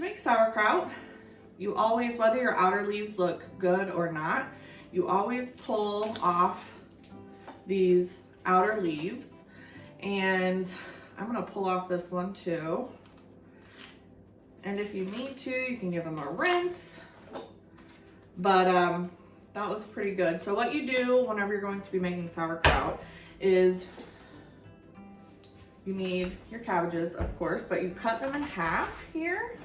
make sauerkraut, you always, whether your outer leaves look good or not, you always pull off these outer leaves. And I'm gonna pull off this one too. And if you need to, you can give them a rinse. But that looks pretty good. So what you do whenever you're going to be making sauerkraut is you need your cabbages, of course, but you cut them in half here.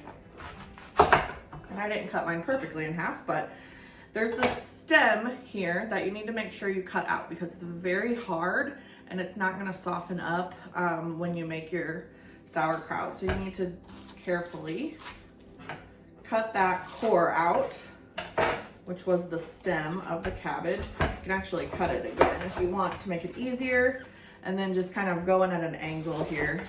And I didn't cut mine perfectly in half, but there's this stem here that you need to make sure you cut out because it's very hard and it's not gonna soften up when you make your sauerkraut. So you need to carefully cut that core out, which was the stem of the cabbage. You can actually cut it again if you want to make it easier, and then just kind of go in at an angle here.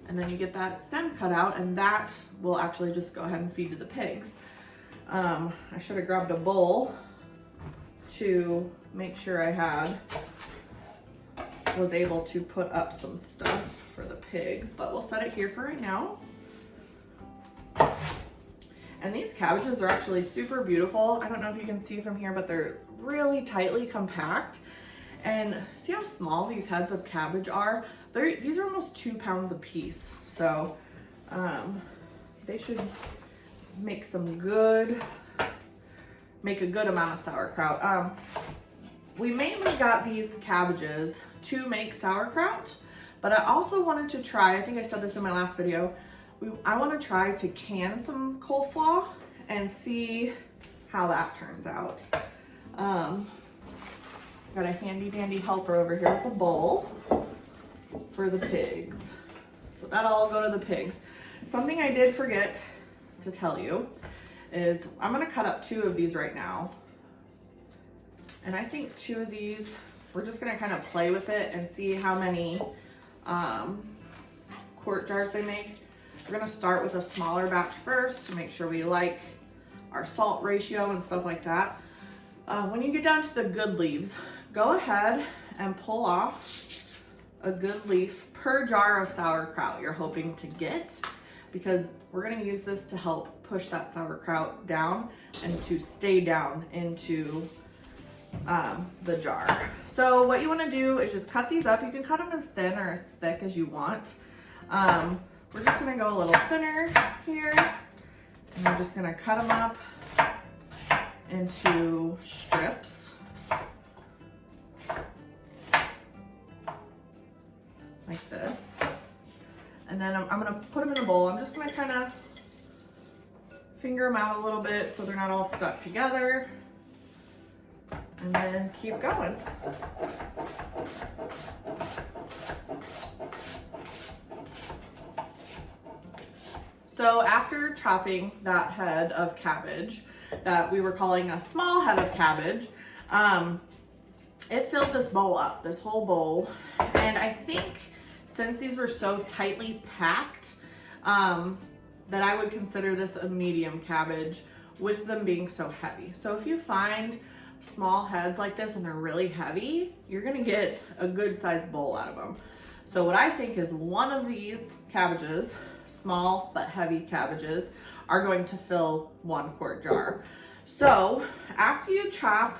And then you get that stem cut out, and that will actually just go ahead and feed to the pigs. I should have grabbed a bowl to make sure was able to put up some stuff for the pigs, but we'll set it here for right now. And these cabbages are actually super beautiful. I don't know if you can see from here, but they're really tightly compact. And see how small these heads of cabbage are? These are almost 2 pounds a piece. So they should make a good amount of sauerkraut. We mainly got these cabbages to make sauerkraut, but I also wanted to try, I think I said this in my last video, I want to try to can some coleslaw and see how that turns out. Got a handy dandy helper over here with a bowl for the pigs. So that'll all go to the pigs. Something I did forget to tell you is I'm gonna cut up 2 of these right now. And I think 2 of these, we're just gonna kind of play with it and see how many quart jars they make. We're gonna start with a smaller batch first to make sure we like our salt ratio and stuff like that. When you get down to the good leaves, go ahead and pull off a good leaf per jar of sauerkraut you're hoping to get, because we're gonna use this to help push that sauerkraut down and to stay down into the jar. So what you wanna do is just cut these up. You can cut them as thin or as thick as you want. We're just gonna go a little thinner here, and we're just gonna cut them up into strips like this. And then I'm gonna put them in a bowl. I'm just gonna kind of finger them out a little bit so they're not all stuck together, and then keep going. So after chopping that head of cabbage that we were calling a small head of cabbage, it filled this bowl up, this whole bowl. And I think since these were so tightly packed, that I would consider this a medium cabbage with them being so heavy. So if you find small heads like this and they're really heavy, you're gonna get a good sized bowl out of them. So what I think is one of these cabbages, small but heavy cabbages, are going to fill 1 quart jar. So after you chop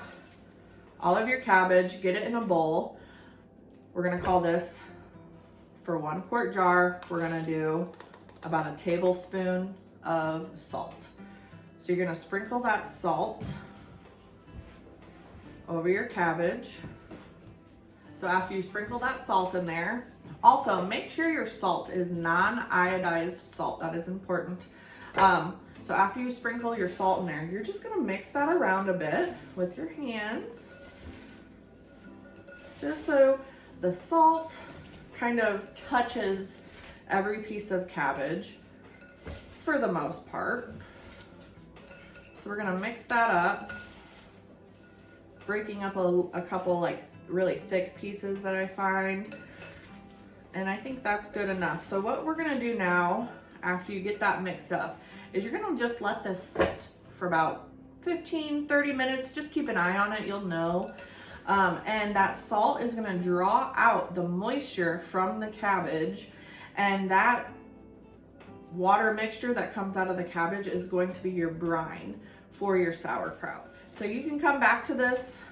all of your cabbage, get it in a bowl, we're gonna call this, for 1 quart jar, we're gonna do about a tablespoon of salt. So you're gonna sprinkle that salt over your cabbage. So after you sprinkle that salt in there, also make sure your salt is non-iodized salt. That is important. So after you sprinkle your salt in there, you're just gonna mix that around a bit with your hands, just so the salt kind of touches every piece of cabbage for the most part. So we're gonna mix that up, breaking up a couple like really thick pieces that I find. And I think that's good enough. So what we're gonna do now, after you get that mixed up, is you're gonna just let this sit for about 15-30 minutes. Just keep an eye on it, you'll know. And that salt is gonna draw out the moisture from the cabbage, and that water mixture that comes out of the cabbage is going to be your brine for your sauerkraut. So you can come back to this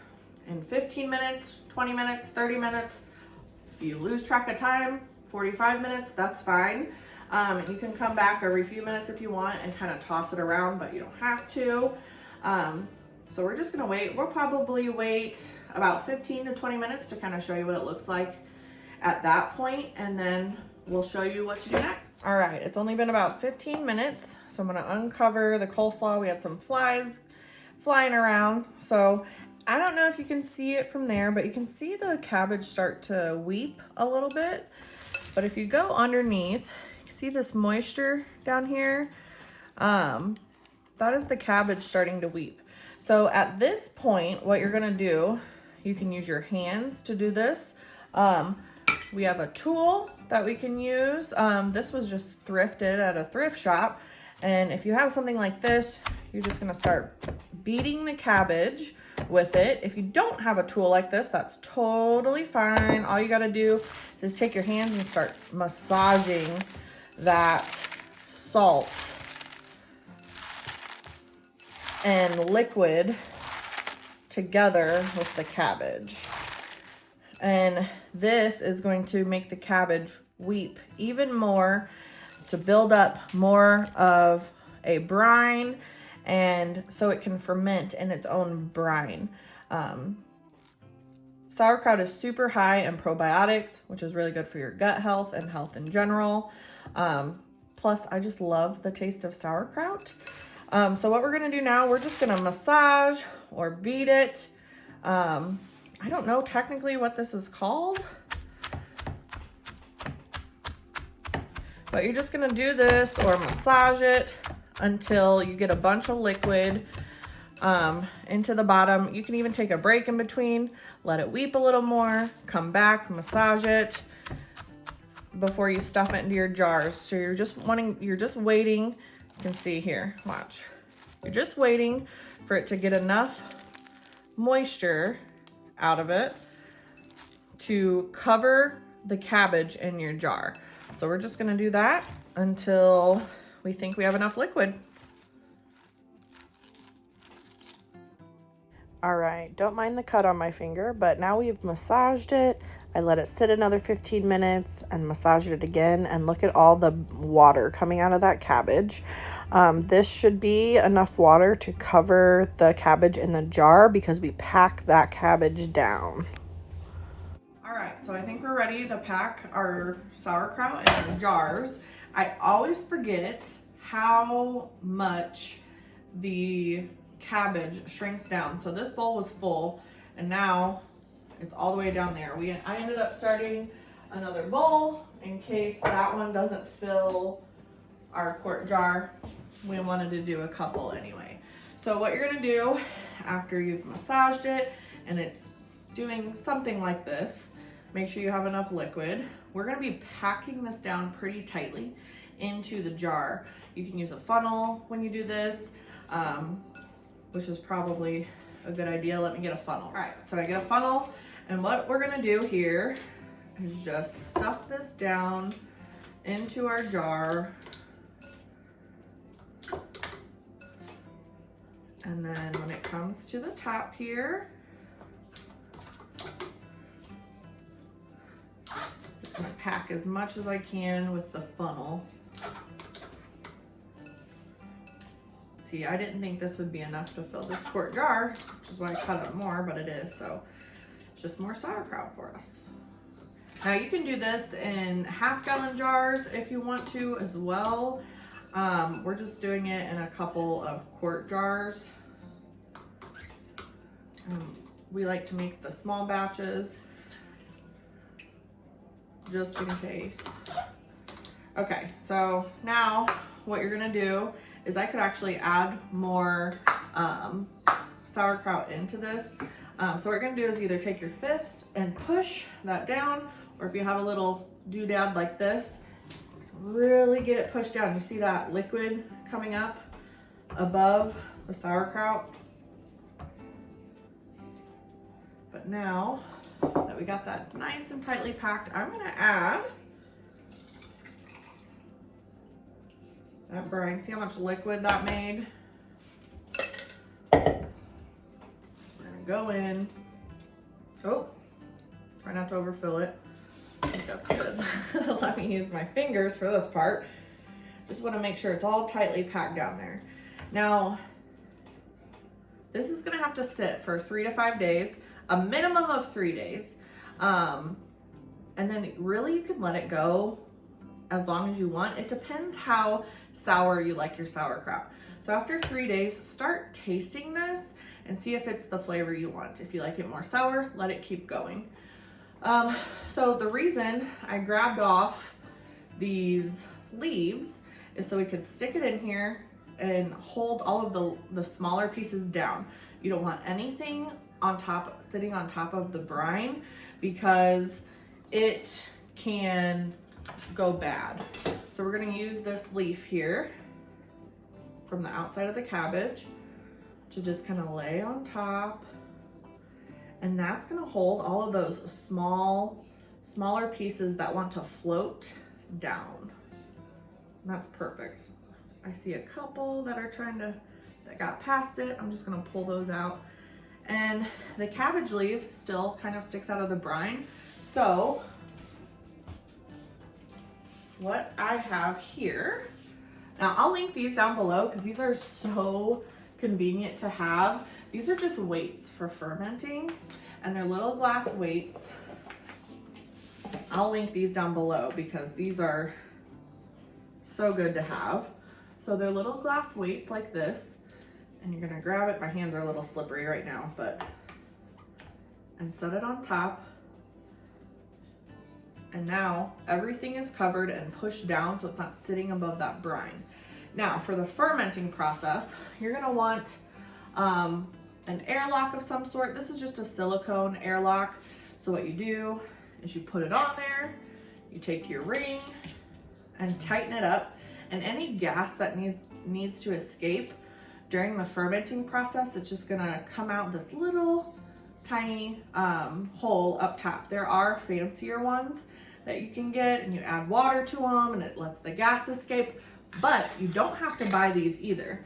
in 15 minutes, 20 minutes, 30 minutes. If you lose track of time, 45 minutes, that's fine. You can come back every few minutes if you want and kind of toss it around, but you don't have to. So we're just gonna wait. We'll probably wait about 15 to 20 minutes to kind of show you what it looks like at that point, and then we'll show you what to do next. All right, it's only been about 15 minutes, so I'm gonna uncover the coleslaw. We had some flies flying around, so I don't know if you can see it from there, but you can see the cabbage start to weep a little bit. But if you go underneath, you see this moisture down here? That is the cabbage starting to weep. So at this point, what you're gonna do, you can use your hands to do this. We have a tool that we can use. This was just thrifted at a thrift shop. And if you have something like this, you're just gonna start beating the cabbage with it. If you don't have a tool like this, that's totally fine. All you gotta do is just take your hands and start massaging that salt and liquid together with the cabbage. And this is going to make the cabbage weep even more, to build up more of a brine, and so it can ferment in its own brine. Sauerkraut is super high in probiotics, which is really good for your gut health and health in general. Plus, I just love the taste of sauerkraut. So what we're gonna do now, we're just gonna massage or beat it. I don't know technically what this is called, but you're just gonna do this or massage it until you get a bunch of liquid into the bottom. You can even take a break in between, let it weep a little more, come back, massage it before you stuff it into your jars. So you're just waiting. You can see here, watch. You're just waiting for it to get enough moisture out of it to cover the cabbage in your jar. So we're just gonna do that until we think we have enough liquid. All right, don't mind the cut on my finger, but now we've massaged it. I let it sit another 15 minutes and massaged it again, and look at all the water coming out of that cabbage. This should be enough water to cover the cabbage in the jar because we pack that cabbage down. All right, so I think we're ready to pack our sauerkraut in our jars. I always forget how much the cabbage shrinks down. So this bowl was full, and now it's all the way down there. I ended up starting another bowl in case that one doesn't fill our quart jar. We wanted to do a couple anyway. So what you're gonna do after you've massaged it and it's doing something like this, make sure you have enough liquid. We're gonna be packing this down pretty tightly into the jar. You can use a funnel when you do this, which is probably a good idea. Let me get a funnel. All right, so I get a funnel, and what we're gonna do here is just stuff this down into our jar. And then when it comes to the top here, just gonna pack as much as I can with the funnel. See, I didn't think this would be enough to fill this quart jar, which is why I cut it more, but it is, so it's just more sauerkraut for us. Now you can do this in half-gallon jars if you want to as well. We're just doing it in a couple of quart jars. We like to make the small batches just in case. Okay, so now what you're gonna do is I could actually add more sauerkraut into this. So what you're gonna do is either take your fist and push that down, or if you have a little doodad like this, really get it pushed down. You see that liquid coming up above the sauerkraut? But now that we got that nice and tightly packed, I'm gonna add that brine. See how much liquid that made? So we're gonna go in. Oh, try not to overfill it. I think that's good. Let me use my fingers for this part. Just want to make sure it's all tightly packed down there. Now, this is gonna have to sit for 3 to 5 days, a minimum of 3 days. And then really you can let it go as long as you want. It depends how sour you like your sauerkraut. So after 3 days, start tasting this and see if it's the flavor you want. If you like it more sour, let it keep going. So the reason I grabbed off these leaves is so we could stick it in here and hold all of the smaller pieces down. You don't want anything on top, sitting on top of the brine, because it can go bad. So we're gonna use this leaf here from the outside of the cabbage to just kind of lay on top. And that's gonna hold all of those smaller pieces that want to float down. And that's perfect. I see a couple that got past it. I'm just gonna pull those out. And the cabbage leaf still kind of sticks out of the brine. So what I have here, now I'll link these down below because these are so convenient to have. These are just weights for fermenting, and they're little glass weights. I'll link these down below because these are so good to have. So they're little glass weights like this, and you're gonna grab it. My hands are a little slippery right now, and set it on top. And now everything is covered and pushed down so it's not sitting above that brine. Now for the fermenting process, you're gonna want an airlock of some sort. This is just a silicone airlock. So what you do is you put it on there, you take your ring and tighten it up, and any gas that needs to escape during the fermenting process, it's just gonna come out this little tiny hole up top. There are fancier ones that you can get, and you add water to them and it lets the gas escape, but you don't have to buy these either.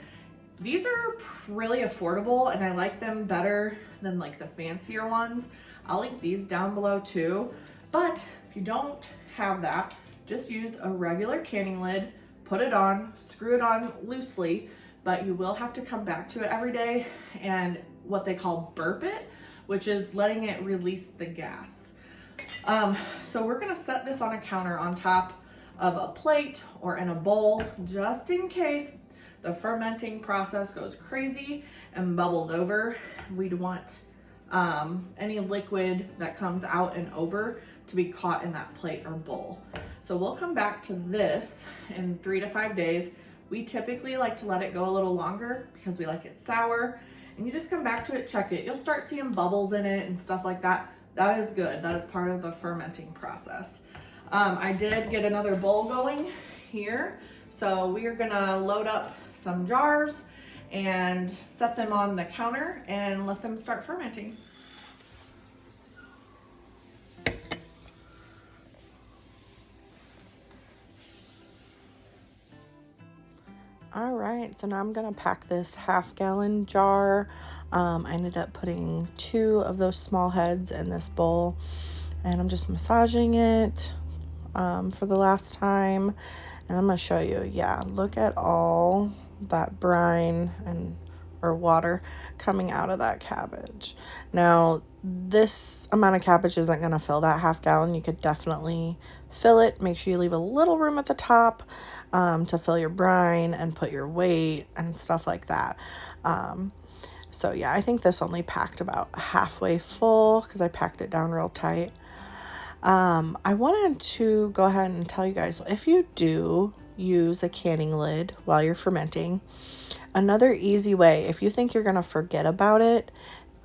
These are really affordable, and I like them better than like the fancier ones. I'll link these down below too, but if you don't have that, just use a regular canning lid, put it on, screw it on loosely, but you will have to come back to it every day and what they call burp it, which is letting it release the gas. So we're gonna set this on a counter on top of a plate or in a bowl, just in case the fermenting process goes crazy and bubbles over. We'd want any liquid that comes out and over to be caught in that plate or bowl. So we'll come back to this in 3 to 5 days. We typically like to let it go a little longer because we like it sour, and you just come back to it, check it. You'll start seeing bubbles in it and stuff like that. That is good. That is part of the fermenting process. I did get another bowl going here. So we are gonna load up some jars and set them on the counter and let them start fermenting. All right, so now I'm gonna pack this 1/2 gallon jar. I ended up putting 2 of those small heads in this bowl, and I'm just massaging it for the last time. And I'm gonna show you, yeah, look at all that brine or water coming out of that cabbage. Now, this amount of cabbage isn't gonna fill that 1/2 gallon. You could definitely fill it. Make sure you leave a little room at the top to fill your brine and put your weight and stuff like that. So yeah, I think this only packed about halfway full because I packed it down real tight. I wanted to go ahead and tell you guys, if you do use a canning lid while you're fermenting, another easy way, if you think you're going to forget about it,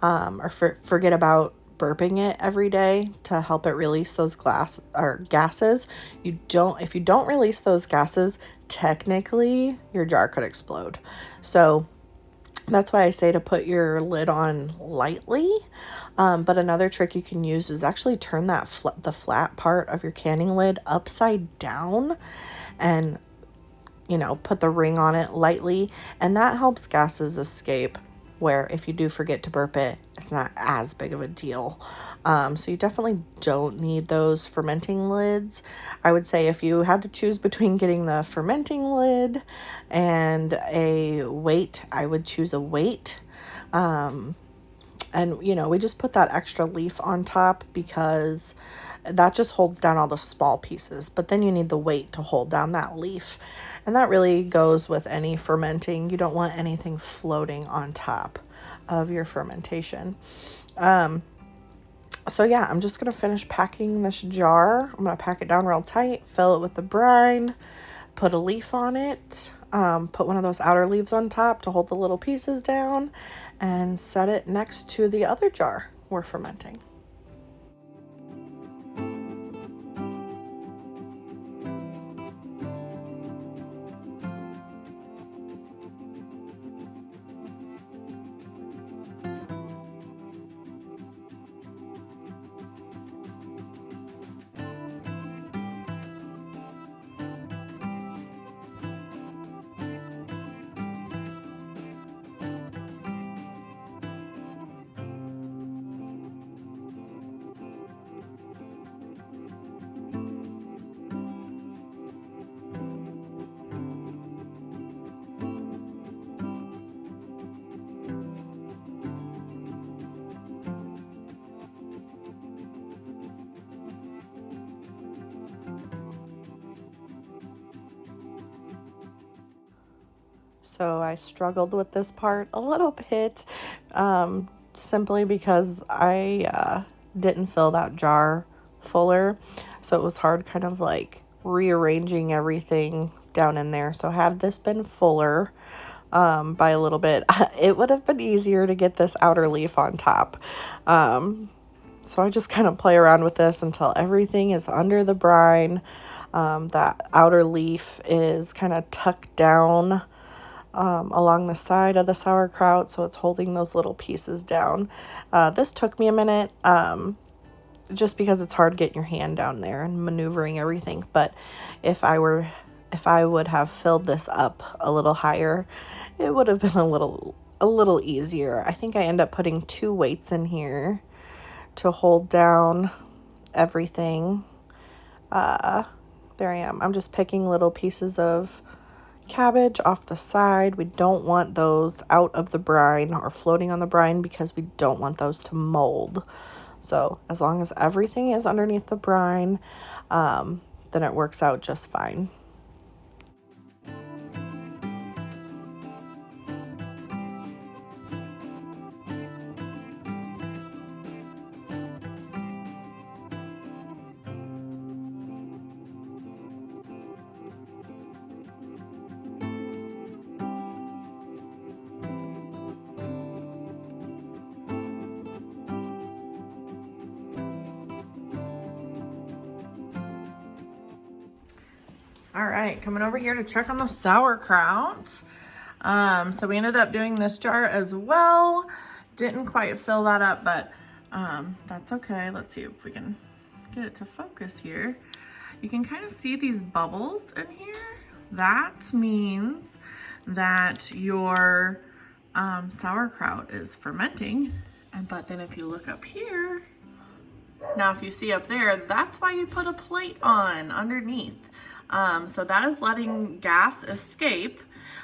or forget about burping it every day to help it release those gases, if you don't release those gases, technically your jar could explode. So that's why I say to put your lid on lightly. But another trick you can use is actually turn the flat part of your canning lid upside down and you know, put the ring on it lightly, and that helps gases escape, where if you do forget to burp it, it's not as big of a deal. So you definitely don't need those fermenting lids. I would say if you had to choose between getting the fermenting lid and a weight, I would choose a weight. And, you know, we just put that extra leaf on top because that just holds down all the small pieces. But then you need the weight to hold down that leaf. And that really goes with any fermenting. You don't want anything floating on top of your fermentation. So yeah, I'm just going to finish packing this jar. I'm going to pack it down real tight, fill it with the brine, put a leaf on it, put one of those outer leaves on top to hold the little pieces down, and set it next to the other jar we're fermenting. So I struggled with this part a little bit, simply because I didn't fill that jar fuller. So it was hard kind of like rearranging everything down in there. So had this been fuller by a little bit, it would have been easier to get this outer leaf on top. So I just kind of play around with this until everything is under the brine. That outer leaf is kind of tucked down along the side of the sauerkraut, so it's holding those little pieces down. This took me a minute, just because it's hard getting your hand down there and maneuvering everything. But if I would have filled this up a little higher, it would have been a little easier. I think I end up putting 2 weights in here to hold down everything. There I am. I'm just picking little pieces of cabbage off the side. We don't want those out of the brine or floating on the brine because we don't want those to mold. So as long as everything is underneath the brine, then it works out just fine. All right, coming over here to check on the sauerkraut. So we ended up doing this jar as well. Didn't quite fill that up, but that's okay. Let's see if we can get it to focus here. You can kind of see these bubbles in here. That means that your sauerkraut is fermenting. But then if you look up here, now if you see up there, that's why you put a plate on underneath. So that is letting gas escape,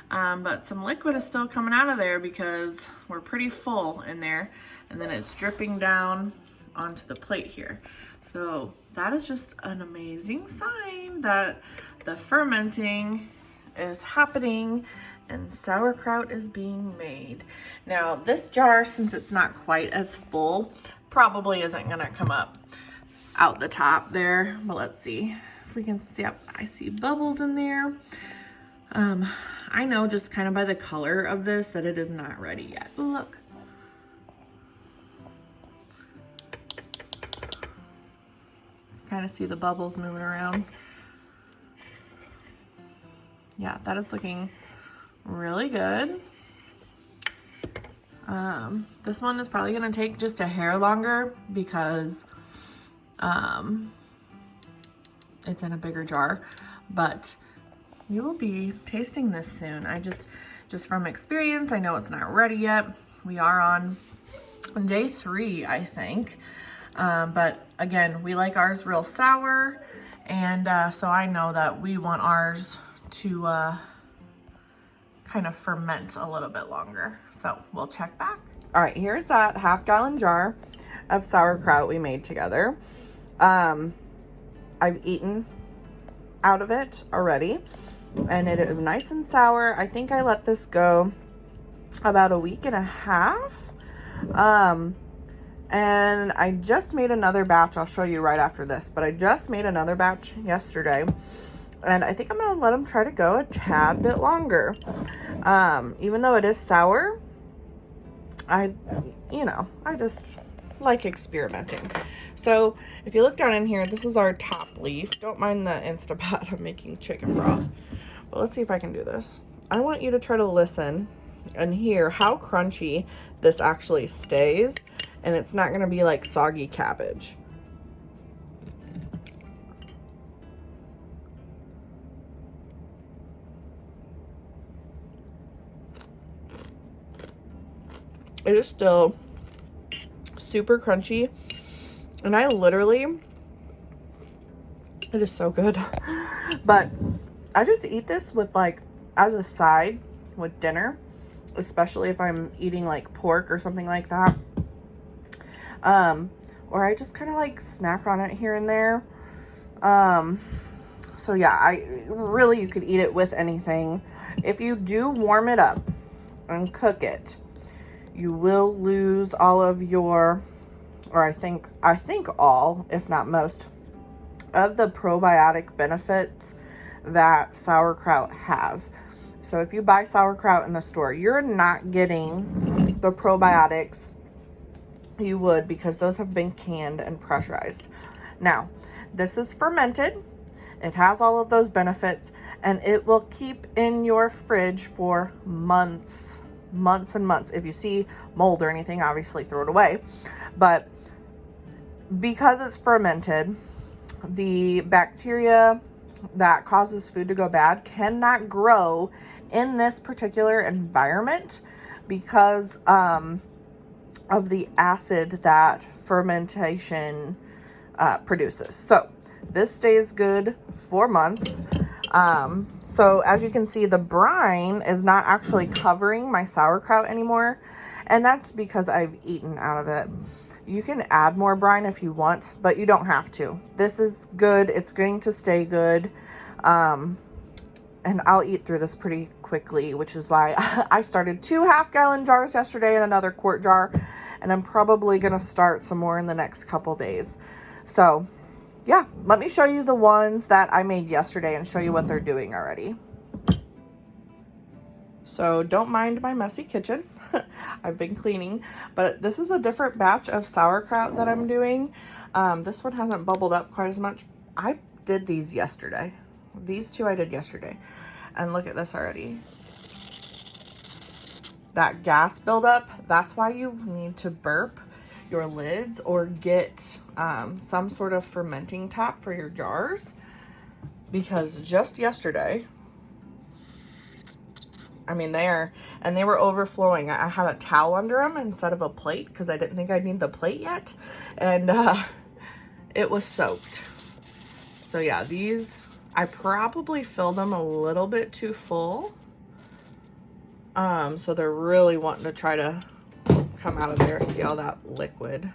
but some liquid is still coming out of there because we're pretty full in there, and then it's dripping down onto the plate here. So that is just an amazing sign that the fermenting is happening and sauerkraut is being made. Now this jar, since it's not quite as full, probably isn't gonna come up out the top there, but let's see if we can see. Yep, I see bubbles in there. I know just kind of by the color of this that it is not ready yet. Look. Kind of see the bubbles moving around. Yeah, that is looking really good. This one is probably gonna take just a hair longer because it's in a bigger jar, but you will be tasting this soon. I just from experience, I know it's not ready yet. We are on day 3, I think. But again, we like ours real sour. And so I know that we want ours to kind of ferment a little bit longer. So we'll check back. All right, here's that half-gallon jar of sauerkraut we made together. I've eaten out of it already, and it is nice and sour. I think I let this go about a week and a half. And I just made another batch. I'll show you right after this, but I just made another batch yesterday, and I think I'm gonna let them try to go a tad bit longer. Even though it is sour, I just like experimenting. So if you look down in here, this is our top leaf. Don't mind the Instapot. I'm making chicken broth. But let's see if I can do this. I want you to try to listen and hear how crunchy this actually stays. And it's not going to be like soggy cabbage. It is still super crunchy. And I literally, it is so good. But I just eat this with like, as a side with dinner. Especially if I'm eating like pork or something like that. Or I just kind of like snack on it here and there. So yeah, you could eat it with anything. If you do warm it up and cook it, you will lose all of your, or I think all, if not most, of the probiotic benefits that sauerkraut has. So if you buy sauerkraut in the store, you're not getting the probiotics you would, because those have been canned and pressurized. Now, this is fermented. It has all of those benefits, and it will keep in your fridge for months and months. If you see mold or anything, obviously throw it away. But because it's fermented, the bacteria that causes food to go bad cannot grow in this particular environment because of the acid that fermentation produces. So this stays good for months. So as you can see, the brine is not actually covering my sauerkraut anymore, and that's because I've eaten out of it. You can add more brine if you want, but you don't have to. This is good. It's going to stay good. And I'll eat through this pretty quickly, which is why I started 2 half-gallon jars yesterday and another quart jar. And I'm probably going to start some more in the next couple days. So yeah, let me show you the ones that I made yesterday and show you what they're doing already. So don't mind my messy kitchen. I've been cleaning, but this is a different batch of sauerkraut that I'm doing. This one hasn't bubbled up quite as much. I did these yesterday. These 2 I did yesterday. And look at this already. That gas buildup, that's why you need to burp your lids or get some sort of fermenting top for your jars. Because just yesterday, I mean, they were overflowing. I had a towel under them instead of a plate because I didn't think I'd need the plate yet. And it was soaked. So yeah, these, I probably filled them a little bit too full. So they're really wanting to try to come out of there. See all that liquid?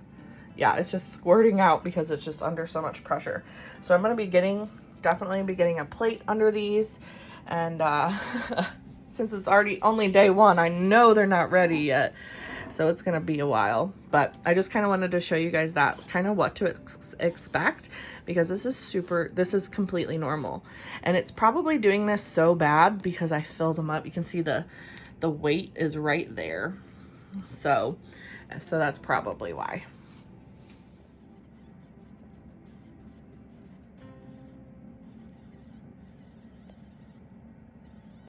Yeah, it's just squirting out because it's just under so much pressure. So I'm going to be definitely be getting a plate under these. And since it's only day 1, I know they're not ready yet. So it's going to be a while. But I just kind of wanted to show you guys that kind of what to expect, because this is completely normal. And it's probably doing this so bad because I fill them up. You can see the weight is right there. So that's probably why.